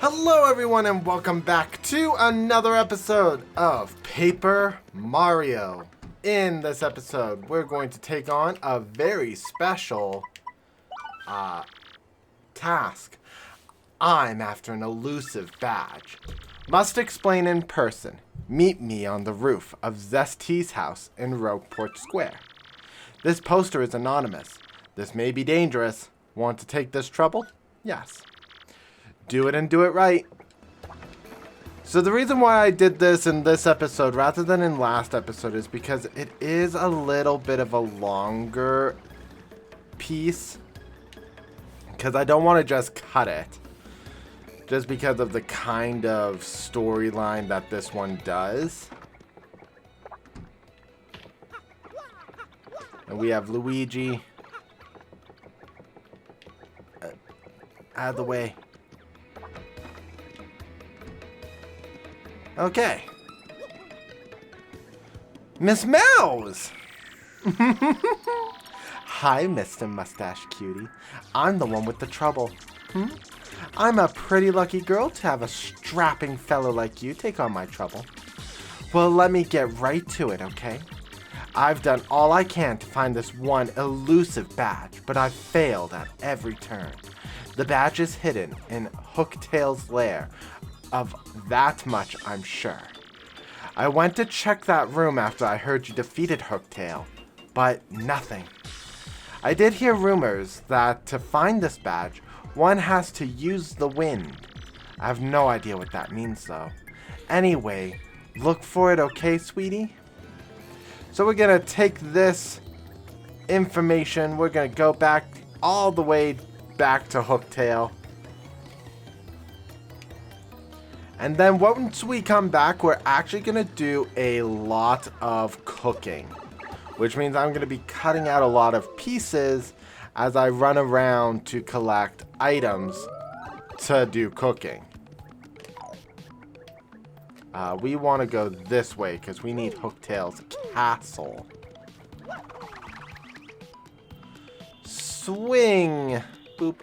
Hello everyone and welcome back to another episode of Paper Mario. In this episode, we're going to take on a very special task. I'm after an elusive badge. Must explain in person. Meet me on the roof of Zesty's house in Rogueport Square. This poster is anonymous. This may be dangerous. Want to take this trouble? Yes. Do it and do it right. So the reason why I did this in this episode rather than in last episode is because it is a little bit of a longer piece. Because I don't want to just cut it. Just because of the kind of storyline that this one does. And we have Luigi. Out of the way. Okay. Miss Mowz! Hi, Mr. Mustache Cutie. I'm the one with the trouble. I'm a pretty lucky girl to have a strapping fellow like you take on my trouble. Well, let me get right to it, okay? I've done all I can to find this one elusive badge, but I've failed at every turn. The badge is hidden in Hooktail's lair. Of that much, I'm sure. I went to check that room after I heard you defeated Hooktail, but nothing. I did hear rumors that to find this badge, one has to use the wind. I have no idea what that means, though. Anyway, look for it, okay, sweetie? So we're gonna take this information, we're gonna go back all the way back to Hooktail. And then once we come back, we're actually going to do a lot of cooking. Which means I'm going to be cutting out a lot of pieces as I run around to collect items to do cooking. We want to go this way because we need Hooktail's castle. Swing! Boop.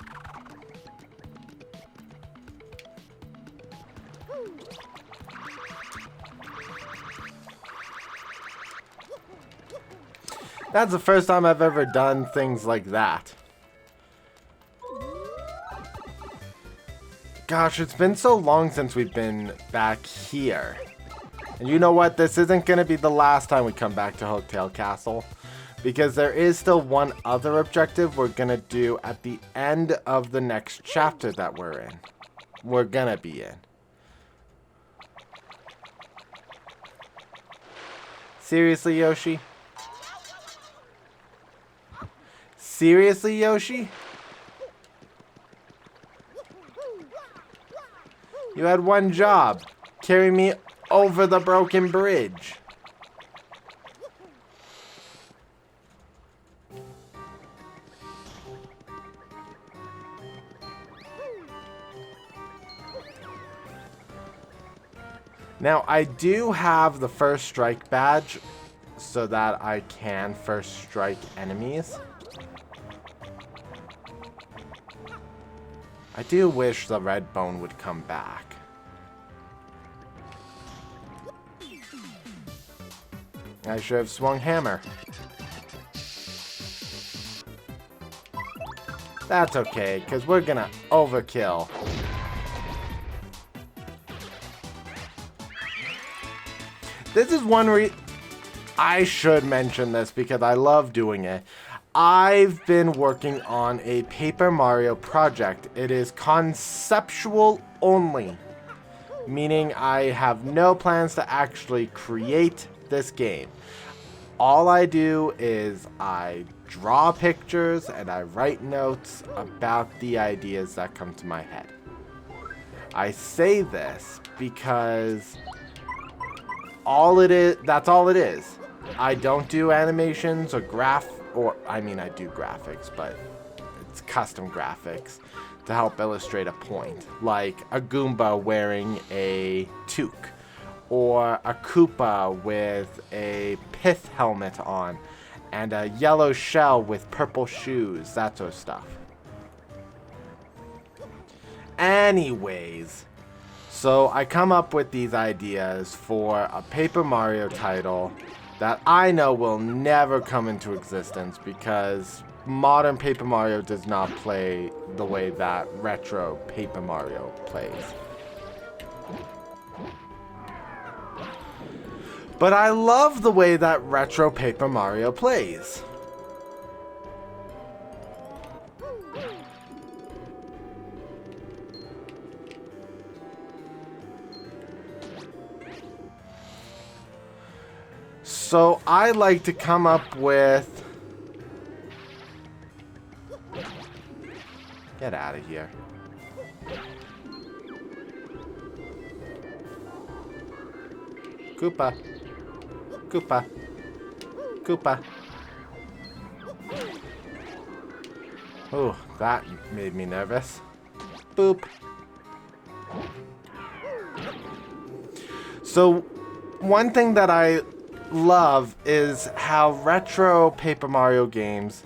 That's the first time I've ever done things like that. Gosh, it's been so long since we've been back here. And you know what? This isn't going to be the last time we come back to Hooktail Castle. Because there is still one other objective we're going to do at the end of the next chapter that we're in. We're going to be in. Seriously, Yoshi? Seriously, Yoshi? You had one job. Carry me over the broken bridge. Now, I do have the first strike badge so that I can first strike enemies. I do wish the red bone would come back. I should have swung hammer. That's okay, because we're gonna overkill. This is one I should mention this because I love doing it. I've been working on a Paper Mario project. It is conceptual only, meaning I have no plans to actually create this game. All I do is I draw pictures and I write notes about the ideas that come to my head. I say this because that's all it is. I don't do animations or I do graphics, but it's custom graphics to help illustrate a point. Like a Goomba wearing a toque, or a Koopa with a pith helmet on, and a yellow shell with purple shoes, that sort of stuff. Anyways, So I come up with these ideas for a Paper Mario title that I know will never come into existence because modern Paper Mario does not play the way that retro Paper Mario plays. But I love the way that retro Paper Mario plays. So I like to come up with... Get out of here. Koopa. Koopa. Koopa. Oh, that made me nervous. Boop. So, one thing that I love is how retro Paper Mario games,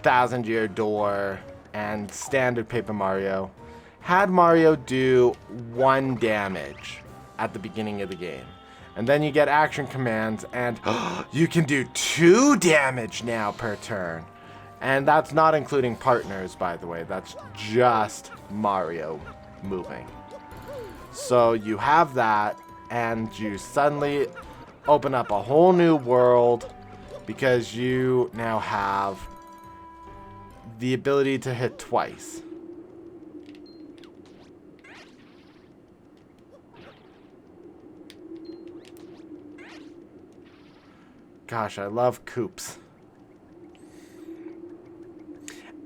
Thousand Year Door and standard Paper Mario, had Mario do 1 damage at the beginning of the game. And then you get action commands and you can do 2 damage now per turn. And that's not including partners, by the way. That's just Mario moving. So you have that and you suddenly open up a whole new world because you now have the ability to hit twice. Gosh, I love Koops.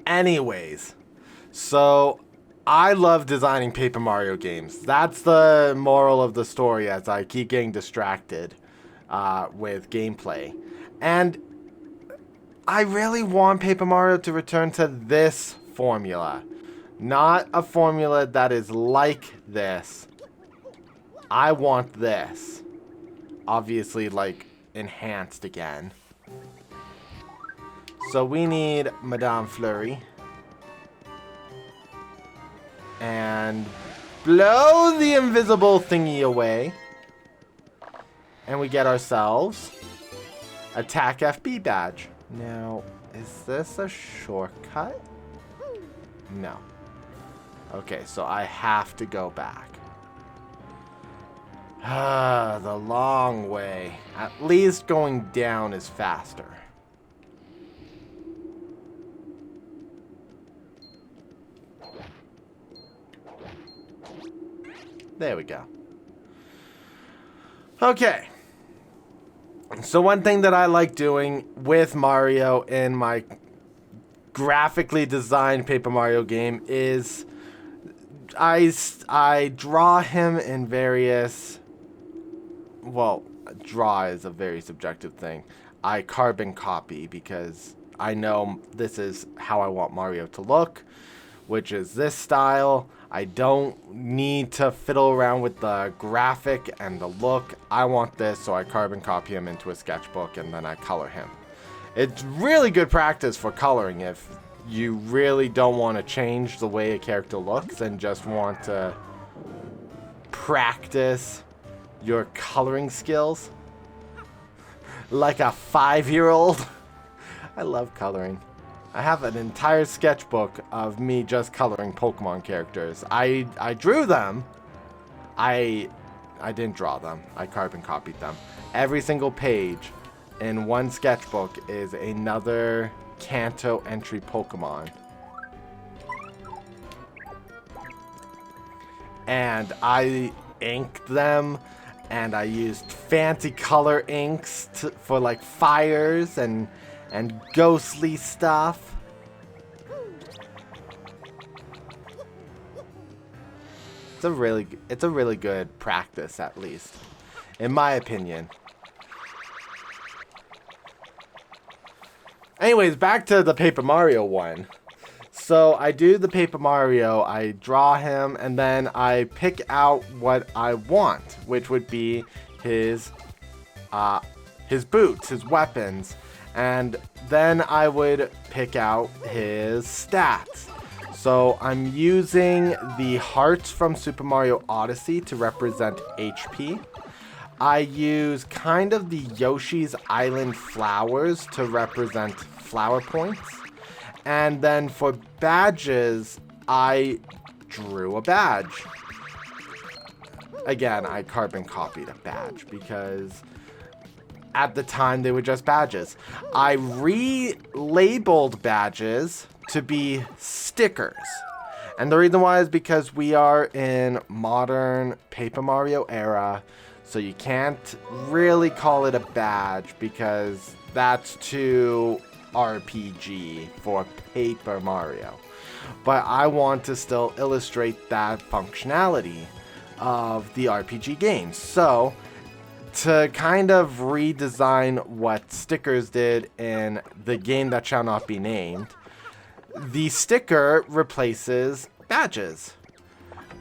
Anyways, so I love designing Paper Mario games. That's the moral of the story as I keep getting distracted with gameplay. And I really want Paper Mario to return to this formula. Not a formula that is like this. I want this. Obviously, like, enhanced again. So we need Madame Flurry. And blow the invisible thingy away. And we get ourselves Attack FB badge. Now, is this a shortcut? No. Okay, so I have to go back. The long way. At least going down is faster. There we go. Okay. So one thing that I like doing with Mario in my graphically designed Paper Mario game is I draw him in various... Well, draw is a very subjective thing. I carbon copy because I know this is how I want Mario to look, which is this style. I don't need to fiddle around with the graphic and the look. I want this, so I carbon copy him into a sketchbook and then I color him. It's really good practice for coloring if you really don't want to change the way a character looks and just want to practice your coloring skills. Like a 5-year-old. I love coloring. I have an entire sketchbook of me just coloring Pokemon characters. I drew them. I didn't draw them. I carbon copied them. Every single page in one sketchbook is another Kanto entry Pokemon. And I inked them, and I used fancy color inks for like fires and ghostly stuff. It's a really good practice, at least, in my opinion. Anyways, back to the Paper Mario one. So I do the Paper Mario, I draw him, and then I pick out what I want, which would be his boots, his weapons, and then I would pick out his stats. So I'm using the hearts from Super Mario Odyssey to represent HP. I use kind of the Yoshi's Island flowers to represent flower points. And then for badges, I drew a badge. Again, I carbon copied a badge because at the time they were just badges. I relabeled badges to be stickers. And the reason why is because we are in modern Paper Mario era, so you can't really call it a badge because that's too RPG for Paper Mario. But I want to still illustrate that functionality of the RPG game. So to kind of redesign what stickers did in the game that shall not be named, the sticker replaces badges.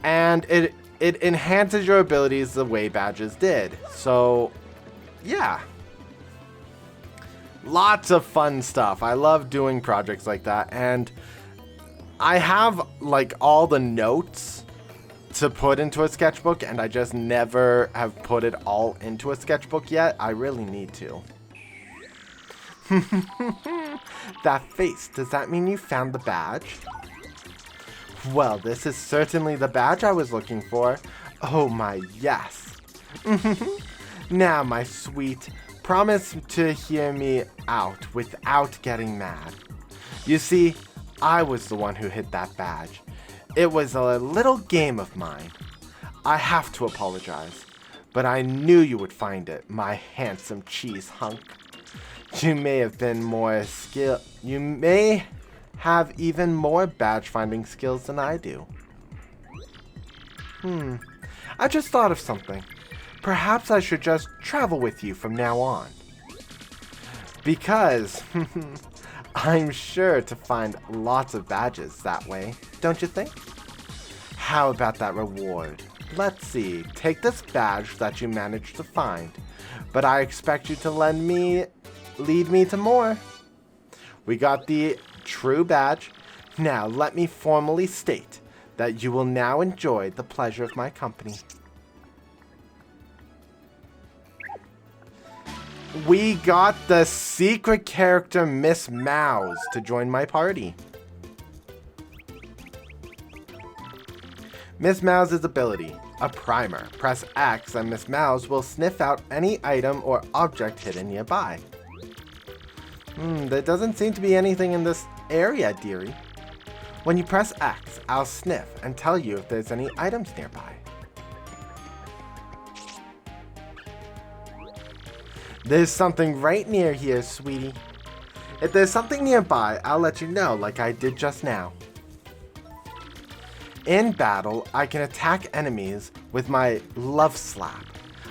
And it enhances your abilities the way badges did. So, yeah. Lots of fun stuff. I love doing projects like that. And I have, like, all the notes to put into a sketchbook, and I just never have put it all into a sketchbook yet. I really need to. That face, does that mean you found the badge? Well, this is certainly the badge I was looking for. Oh my, yes. Now, my sweet, promise to hear me out without getting mad. You see, I was the one who hid that badge. It was a little game of mine. I have to apologize, but I knew you would find it, my handsome cheese hunk. You may have been more you may have even more badge finding skills than I do. I just thought of something. Perhaps I should just travel with you from now on. Because I'm sure to find lots of badges that way, don't you think? How about that reward? Let's see, take this badge that you managed to find, but I expect you to lead me to more. We got the true badge. Now let me formally state that you will now enjoy the pleasure of my company. We got the secret character Miss Mowz to join my party. Miss Mowz's ability, a primer. Press X and Miss Mowz will sniff out any item or object hidden nearby. There doesn't seem to be anything in this area, dearie. When you press X, I'll sniff and tell you if there's any items nearby. There's something right near here, sweetie. If there's something nearby, I'll let you know like I did just now. In battle, I can attack enemies with my Love Slap.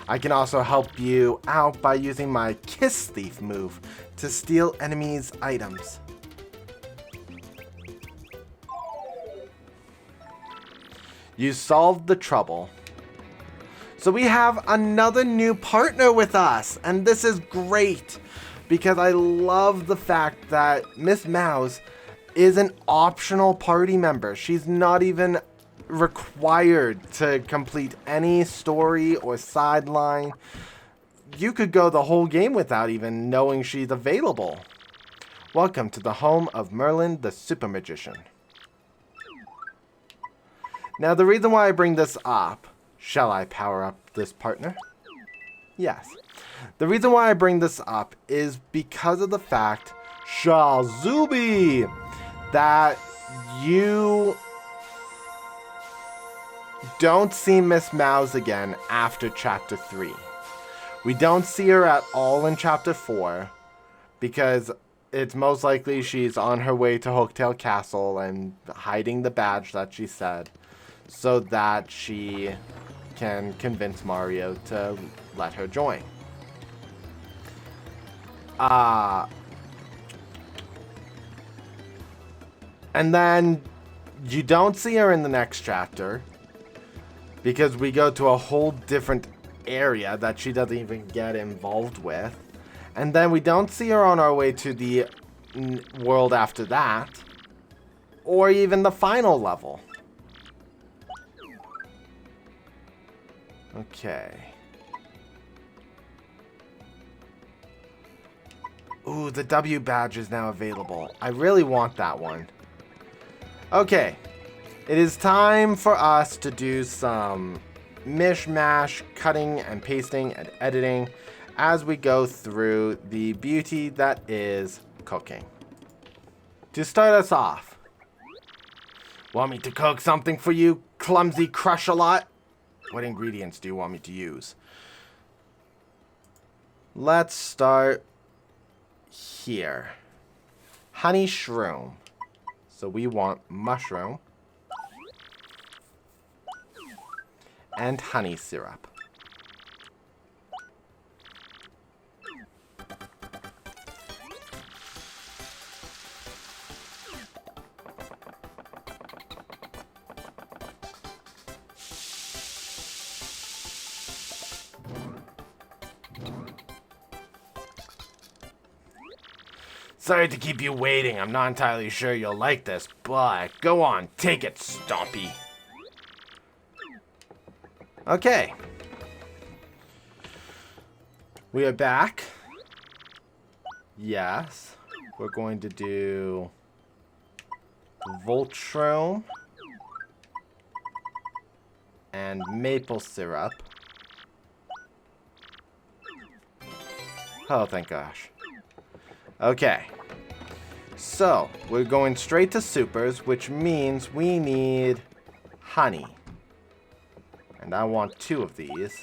I can also help you out by using my Kiss Thief move to steal enemies' items. You solved the trouble. So we have another new partner with us, and this is great because I love the fact that Miss Mowz is an optional party member. She's not even required to complete any story or sideline. You could go the whole game without even knowing she's available. Welcome to the home of Merlin the Super Magician. Now the reason why I bring this up, shall I power up this partner? Yes. The reason why I bring this up is because of the fact, Shazubi, that you don't see Miss Mowz again after Chapter 3. We don't see her at all in Chapter 4 because it's most likely she's on her way to Hooktail Castle and hiding the badge that she said so that she can convince Mario to let her join. And then you don't see her in the next chapter because we go to a whole different area that she doesn't even get involved with. And then we don't see her on our way to the world after that. or even the final level. Okay. Ooh, the W badge is now available. I really want that one. Okay. It is time for us to do some mishmash, cutting and pasting and editing as we go through the beauty that is cooking. To start us off, want me to cook something for you, clumsy crush-a-lot? What ingredients do you want me to use? Let's start here. Honey shroom. So we want mushroom and honey syrup. Sorry to keep you waiting. I'm not entirely sure you'll like this, but go on, take it, Stompy. Okay. We are back. Yes. We're going to do Voltron and maple syrup. Oh, thank gosh. Okay. So, we're going straight to supers, which means we need honey. And I want 2 of these.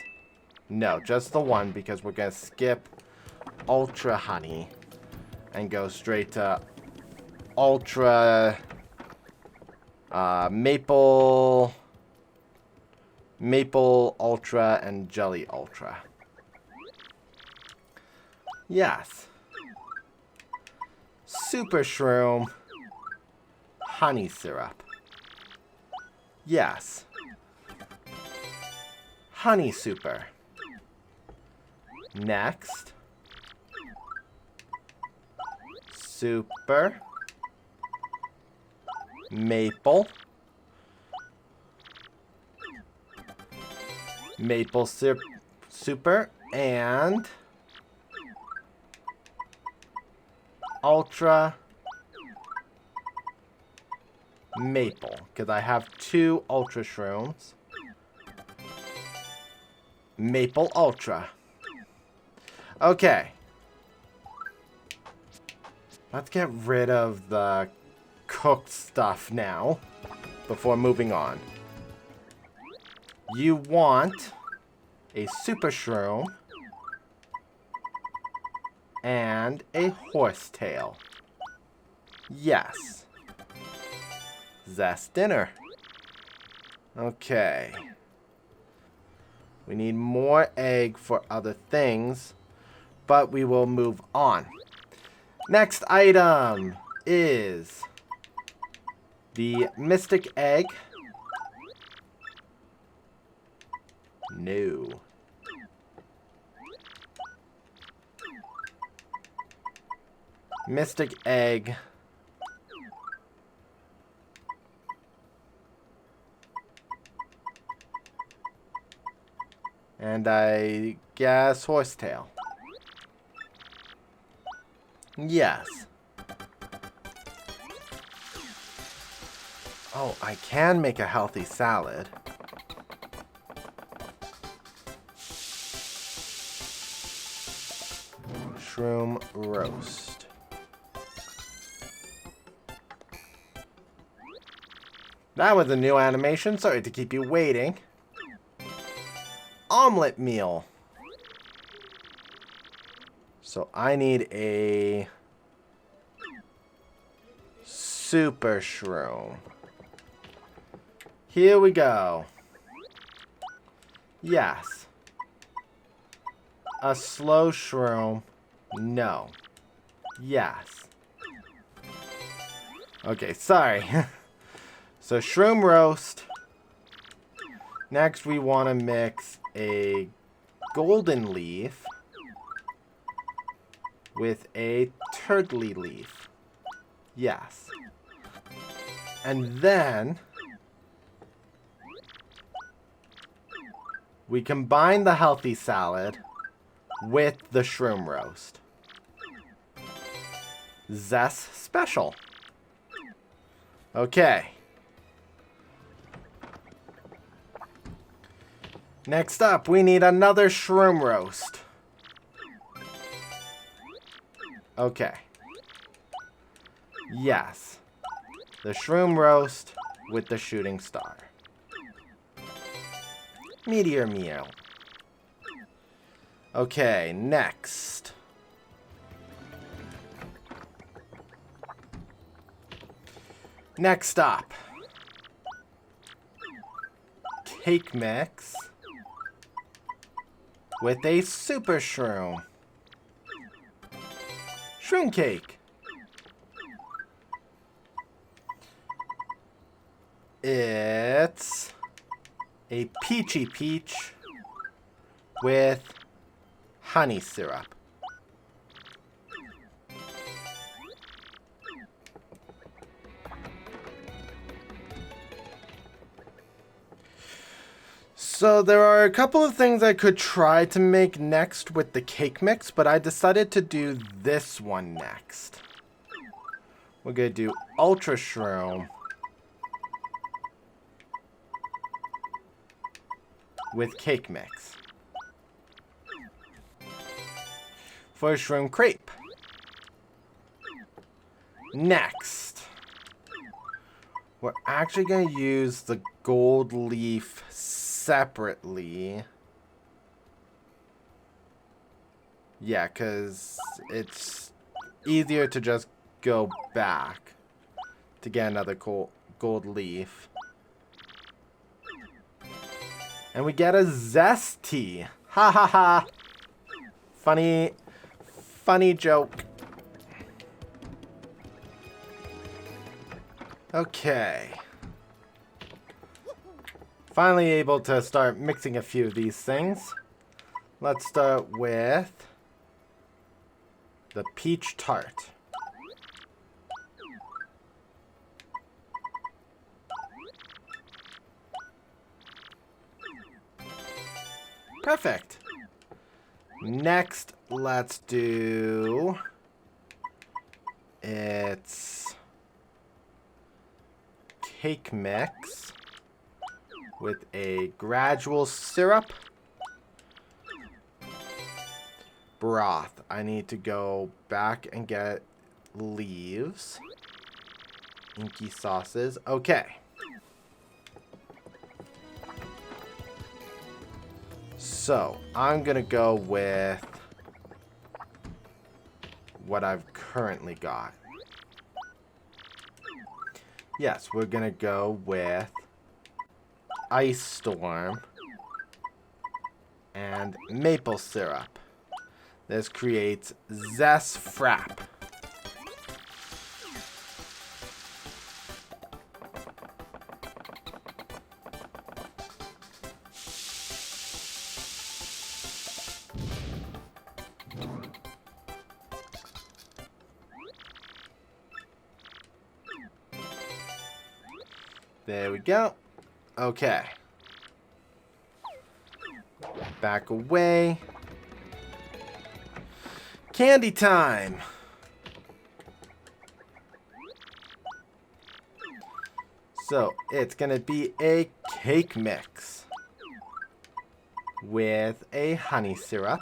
No, just the one, because we're going to skip ultra honey and go straight to ultra maple ultra and jelly ultra. Yes. Super shroom, honey syrup. Yes. Honey super. Next. Super. Maple. Maple syrup. Super. And ultra maple, because I have 2 ultra shrooms. Maple ultra. Okay. Let's get rid of the cooked stuff now before moving on. You want a super shroom and a horsetail. Yes. Zest dinner. Okay. We need more egg for other things, but we will move on. Next item is the mystic egg. No. Mystic egg. And I guess horsetail. Yes. Oh, I can make a healthy salad. Shroom roast. That was a new animation. Sorry to keep you waiting. Omelet meal. So I need a super shroom. Here we go. Yes. A slow shroom. No. Yes. Okay, sorry. So shroom roast. Next we want to mix a golden leaf with a turtley leaf. Yes. And then we combine the healthy salad with the shroom roast. Zest special. Okay. Next up, we need another shroom roast. Okay. Yes. The shroom roast with the shooting star. Meteor meal. Okay, next. Next up. Cake mix with a super shroom. Shroom cake. It's a peachy peach with honey syrup. So there are a couple of things I could try to make next with the cake mix, but I decided to do this one next. We're going to do Ultra Shroom with cake mix for shroom crepe. Next, we're actually going to use the gold leaf separately. Yeah, because it's easier to just go back to get another gold leaf. And we get a zesty. Ha ha ha. Funny joke. Okay. Finally able to start mixing a few of these things. Let's start with the peach tart. Perfect. Next, let's do... It's cake mix with a gradual syrup. Broth. I need to go back and get leaves. Inky sauces. Okay. So, I'm going to go with what I've currently got. Yes, we're going to go with Ice Storm and maple syrup. This creates Zest Frap. There we go. Okay. Back away. Candy time. So, it's going to be a cake mix with a honey syrup.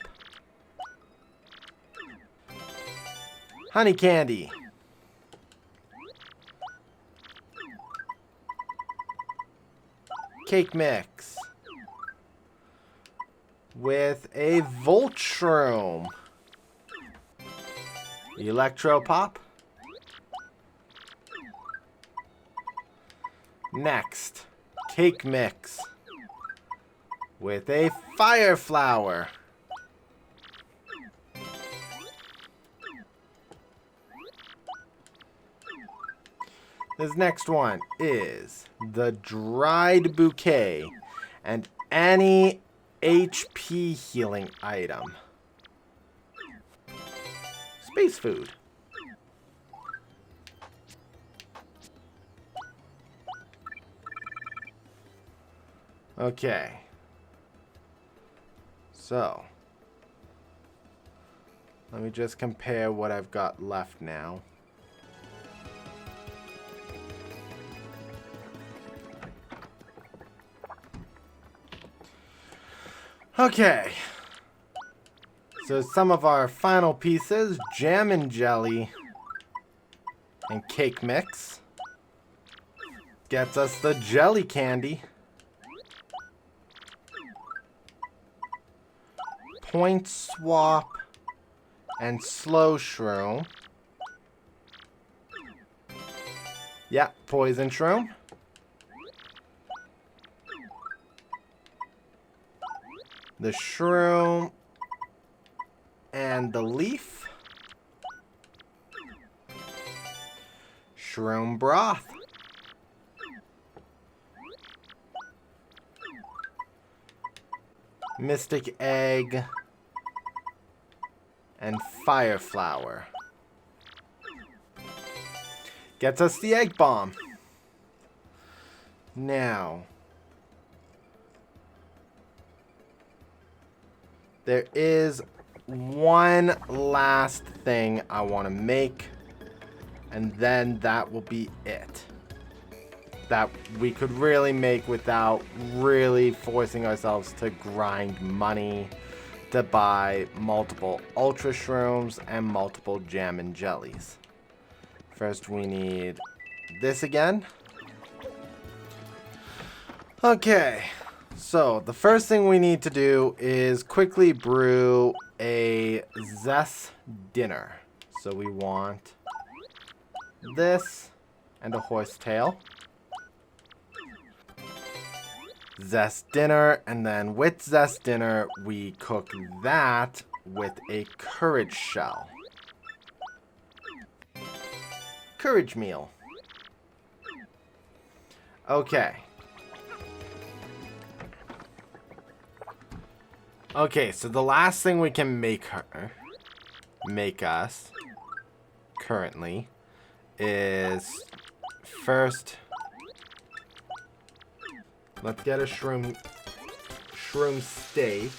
Honey candy. Cake mix with a Voltshroom. Electro Pop. Next, cake mix with a Fire Flower. This next one is the Dried Bouquet and any HP healing item. Space food. Okay. So, let me just compare what I've got left now. Okay. So some of our final pieces, jam and jelly and cake mix. Gets us the jelly candy. Point swap and slow shroom. Yeah, poison shroom. The shroom and the leaf. Shroom broth. Mystic egg and fire flower. Gets us the egg bomb. Now, there is one last thing I want to make, and then that will be it. That we could really make without really forcing ourselves to grind money to buy multiple ultra shrooms and multiple jam and jellies. First we need this again. Okay, so the first thing we need to do is quickly brew a zest dinner. So we want this and a horsetail. Zest dinner, and then with zest dinner we cook that with a courage shell. Courage meal. Okay. Okay, so the last thing we can make us currently is first, let's get a shroom steak,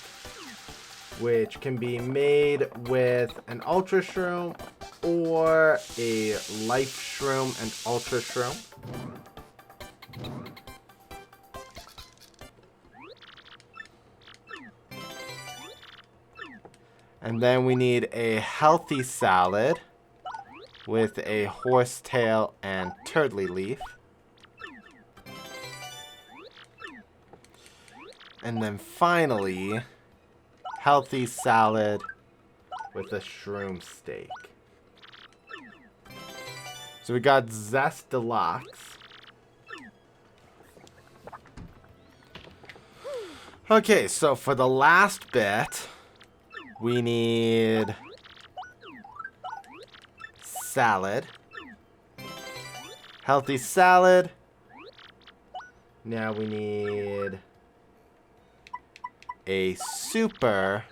which can be made with an ultra shroom or a life shroom and ultra shroom. And then we need a healthy salad with a horsetail and turtley leaf. And then finally, healthy salad with a shroom steak. So we got Zest Deluxe. Okay, so for the last bit, we need salad. Healthy salad. Now we need a super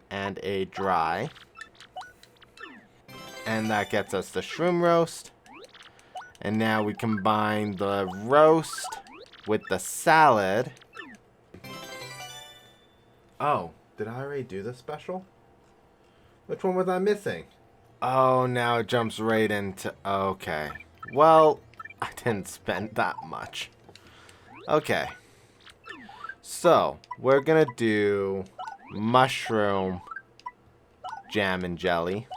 and a dry. And that gets us the shroom roast. And now we combine the roast with the salad. Oh, did I already do the special? Which one was I missing? Oh, now it jumps right into... Okay. Well, I didn't spend that much. Okay. So, we're gonna do mushroom jam and jelly.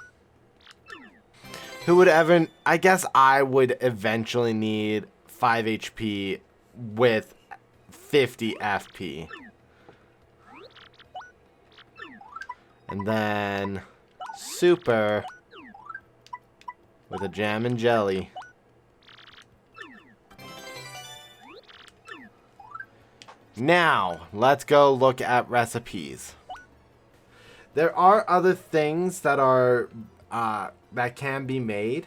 Who would ever... I guess I would eventually need 5 HP with 50 FP. And then super with a jam and jelly. Now, let's go look at recipes. There are other things that are that can be made.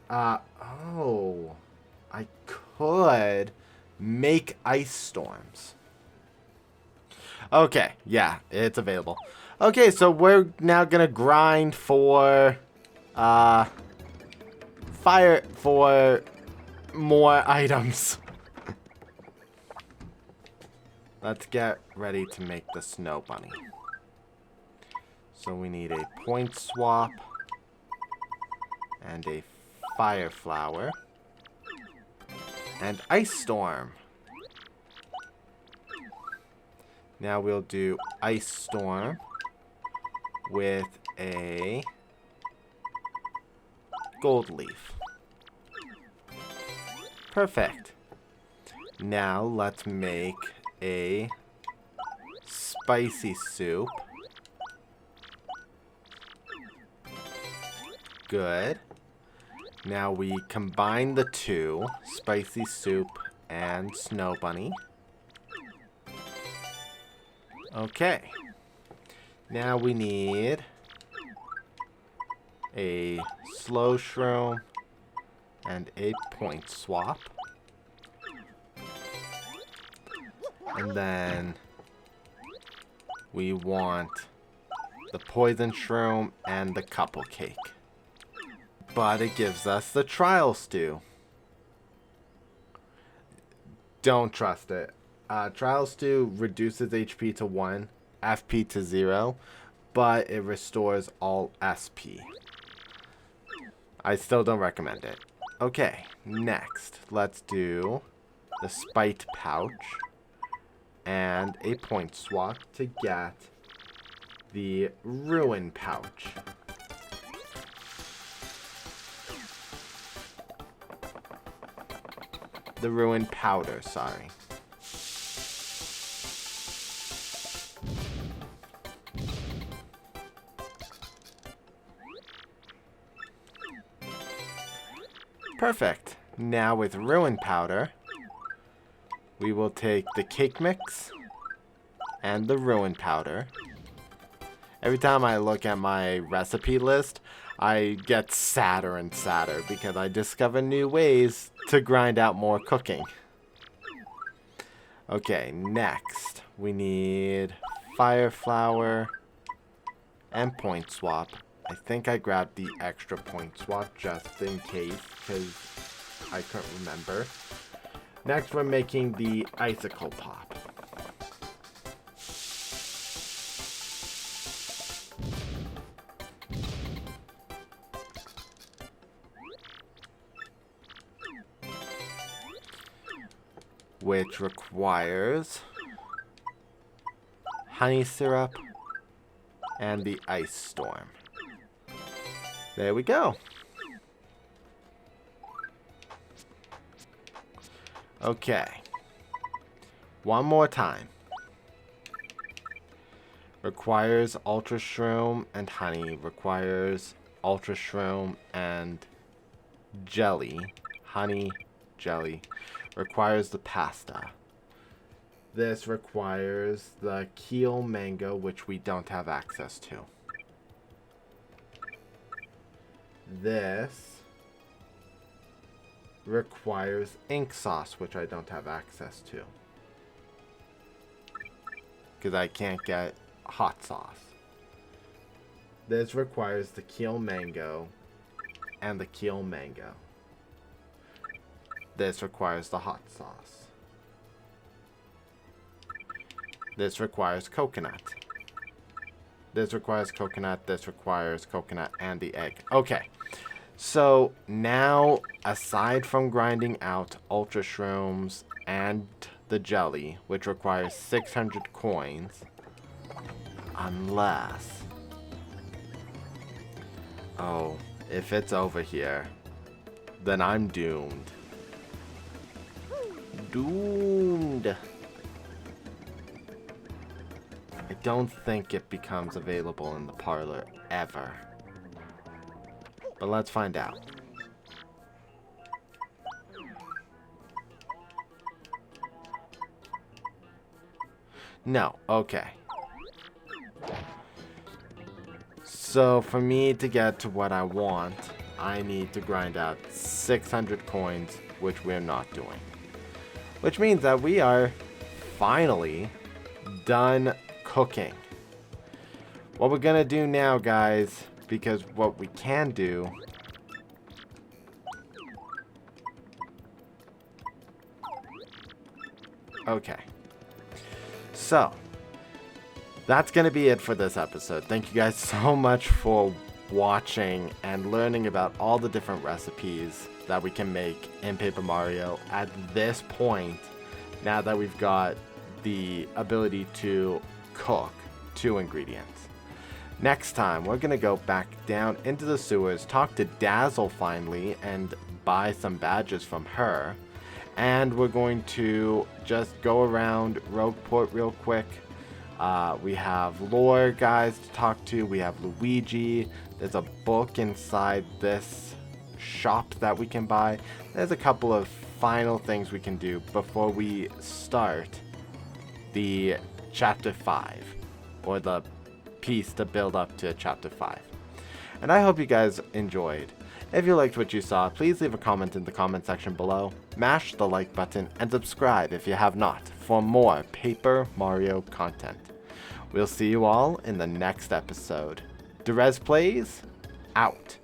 Oh, I could make ice storms. Okay, yeah, it's available. Okay, so we're now gonna grind for fire for more items. let's get ready to make the snow bunny. So we need a point swap and a fire flower and ice storm. Now we'll do ice storm with a gold leaf. Perfect. Now let's make a spicy soup. Good. Now we combine the two, spicy soup and snow bunny. Okay. Now we need a slow shroom and a point swap. And then we want the poison shroom and the couple cake. But it gives us the trial stew. Don't trust it. Trial stew reduces HP to 1, FP to 0, but it restores all SP. I still don't recommend it. Okay, next, let's do the spite pouch and a point swap to get the ruin pouch. The ruin powder, sorry. Perfect. Now with ruin powder, we will take the cake mix and the ruin powder. Every time I look at my recipe list, I get sadder and sadder because I discover new ways to grind out more cooking. Okay, next we need fire flower and point swap. I think I grabbed the extra point swap just in case because I couldn't remember. Next we're making the icicle pop. Which requires honey syrup and the ice storm. There we go. Okay. One more time. Requires ultra shroom and honey. Requires ultra shroom and jelly. Honey, jelly. Requires the pasta. This requires the keel mango, which we don't have access to. This requires ink sauce, which I don't have access to. Because I can't get hot sauce. This requires the keel mango and the keel mango. This requires the hot sauce. This requires coconut. This requires coconut. This requires coconut and the egg. Okay. So now, aside from grinding out ultra shrooms and the jelly, which requires 600 coins, unless... Oh, if it's over here, then I'm doomed. Doomed. I don't think it becomes available in the parlor ever. But let's find out. No, okay. So for me to get to what I want, I need to grind out 600 coins, which we're not doing. Which means that we are finally done cooking. What we're gonna do now, guys, because what we can do okay. So, that's going to be it for this episode. Thank you guys so much for watching and learning about all the different recipes that we can make in Paper Mario at this point, now that we've got the ability to cook 2 ingredients. Next time, we're going to go back down into the sewers, talk to Dazzle finally, and buy some badges from her. And we're going to just go around Rogueport real quick. We have lore guys to talk to. We have Luigi. There's a book inside this shop that we can buy. There's a couple of final things we can do before we start the chapter 5, or the piece to build up to chapter 5. And I hope you guys enjoyed. If you liked what you saw, please leave a comment in the comment section below, mash the like button, and subscribe if you have not for more Paper Mario content. We'll see you all in the next episode. Dyrezz Plays, out.